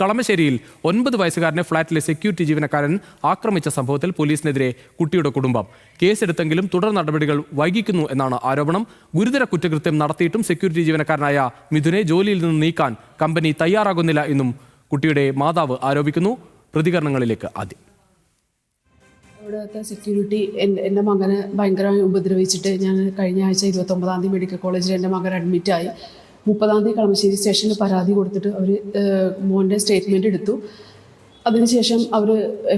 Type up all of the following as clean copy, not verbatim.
കളമശ്ശേരിയിൽ 9 വയസ്സുകാരനെ ഫ്ളാറ്റിലെ സെക്യൂരിറ്റി ജീവനക്കാരൻ ആക്രമിച്ച സംഭവത്തിൽ പോലീസിനെതിരെ കുട്ടിയുടെ കുടുംബം കേസെടുത്തെങ്കിലും തുടർ നടപടികൾ വൈകിക്കുന്നു എന്നാണ് ആരോപണം. ഗുരുതര കുറ്റകൃത്യം നടത്തിയിട്ടും സെക്യൂരിറ്റി ജീവനക്കാരനായ മിഥുനെ ജോലിയിൽ നിന്ന് നീക്കാൻ കമ്പനി തയ്യാറാകുന്നില്ല എന്നും കുട്ടിയുടെ മാതാവ് ആരോപിക്കുന്നു. പ്രതികരണങ്ങളിലേക്ക് ആദ്യം. അവിടുത്തെ സെക്യൂരിറ്റി എൻ്റെ മകനെ ഭയങ്കരമായി ഉപദ്രവിച്ചിട്ട് ഞാൻ കഴിഞ്ഞ ആഴ്ച 29-ാം തീയതി മെഡിക്കൽ കോളേജിൽ എൻ്റെ മകൻ അഡ്മിറ്റായി. 30-ാം തീയതി കളമശ്ശേരി സ്റ്റേഷനിൽ പരാതി കൊടുത്തിട്ട് അവർ മോൻ്റെ സ്റ്റേറ്റ്മെൻറ്റ് എടുത്തു. അതിനുശേഷം അവർ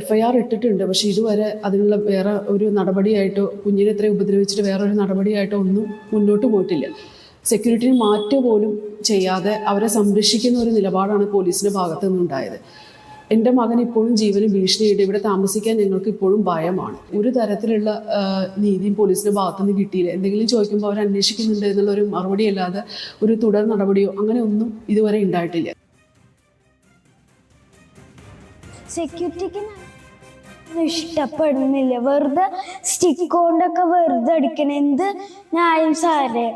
FIR ഇട്ടിട്ടുണ്ട്. പക്ഷേ ഇതുവരെ അതിനുള്ള വേറെ ഒരു നടപടിയായിട്ടോ കുഞ്ഞിനെ ഇത്രയും ഉപദ്രവിച്ചിട്ട് വേറൊരു നടപടിയായിട്ടോ ഒന്നും മുന്നോട്ട് പോയിട്ടില്ല. സെക്യൂരിറ്റിന് മാറ്റുക പോലും ചെയ്യാതെ അവരെ സംരക്ഷിക്കുന്ന ഒരു നിലപാടാണ് പോലീസിൻ്റെ ഭാഗത്തു നിന്നുണ്ടായത്. എൻ്റെ മകൻ ഇപ്പോഴും ജീവന് ഭീഷണിയുണ്ട്. ഇവിടെ താമസിക്കാൻ ഞങ്ങൾക്ക് ഇപ്പോഴും ഭയമാണ്. ഒരു തരത്തിലുള്ള നീതിയും പോലീസിൻ്റെ ഭാഗത്തുനിന്ന് കിട്ടിയില്ല. എന്തെങ്കിലും ചോദിക്കുമ്പോൾ അവർ അന്വേഷിക്കുന്നുണ്ട് എന്നുള്ളൊരു മറുപടി അല്ലാതെ ഒരു തുടർ നടപടിയോ അങ്ങനെ ഒന്നും ഇതുവരെ ഉണ്ടായിട്ടില്ല. സെക്യൂരിറ്റിക്ക് ഇഷ്ടപ്പെടുന്നില്ല. വെറുതെ സ്റ്റിക്ക് കൊണ്ടൊക്കെ വെറുതെ അടിക്കണം. എന്ത് ന്യായം സാറേ?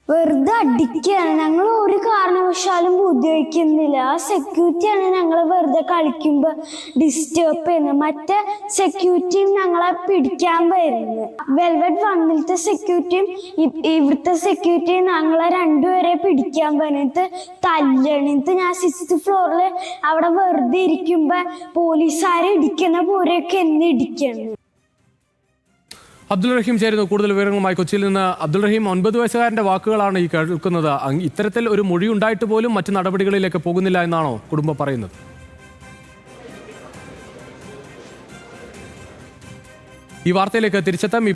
വെറുതെ അടിക്കുകയാണ്. ഞങ്ങൾ ഒരു കാരണവശാലും ഉപയോഗിക്കുന്നില്ല. ആ സെക്യൂരിറ്റിയാണ് ഞങ്ങളെ വെറുതെ കളിക്കുമ്പോൾ ഡിസ്റ്റർബ് ചെയ്യുന്നത്. മറ്റേ സെക്യൂരിറ്റിയും ഞങ്ങളെ പിടിക്കാൻ വരുന്നത്. വെൽവെറ്റ് വന്നിലത്തെ സെക്യൂരിറ്റിയും ഇവിടുത്തെ സെക്യൂരിറ്റിയും ഞങ്ങളെ രണ്ടുപേരെ പിടിക്കാൻ പറഞ്ഞിട്ട് തല്ലണിട്ട് ഞാൻ 6th ഫ്ലോറിൽ അവിടെ വെറുതെ ഇരിക്കുമ്പോൾ പോലീസുകാരെ ഇടിക്കുന്ന പോലെയൊക്കെ എന്നെ ഇടിക്കണം. അബ്ദുൾ റഹീം ചേരുന്നു കൂടുതൽ വിവരങ്ങളുമായി കൊച്ചിയിൽ നിന്ന്. അബ്ദുൾ റഹീം, 9 വയസ്സുകാരന്റെ വാക്കുകളാണ് ഈ കേൾക്കുന്നത്. ഇത്തരത്തിൽ ഒരു മൊഴി ഉണ്ടായിട്ട് പോലും മറ്റു നടപടികളിലേക്ക് പോകുന്നില്ല എന്നാണോ കുടുംബം പറയുന്നത്? ഈ വാർത്തയിലേക്ക് തിരിച്ചെത്താം.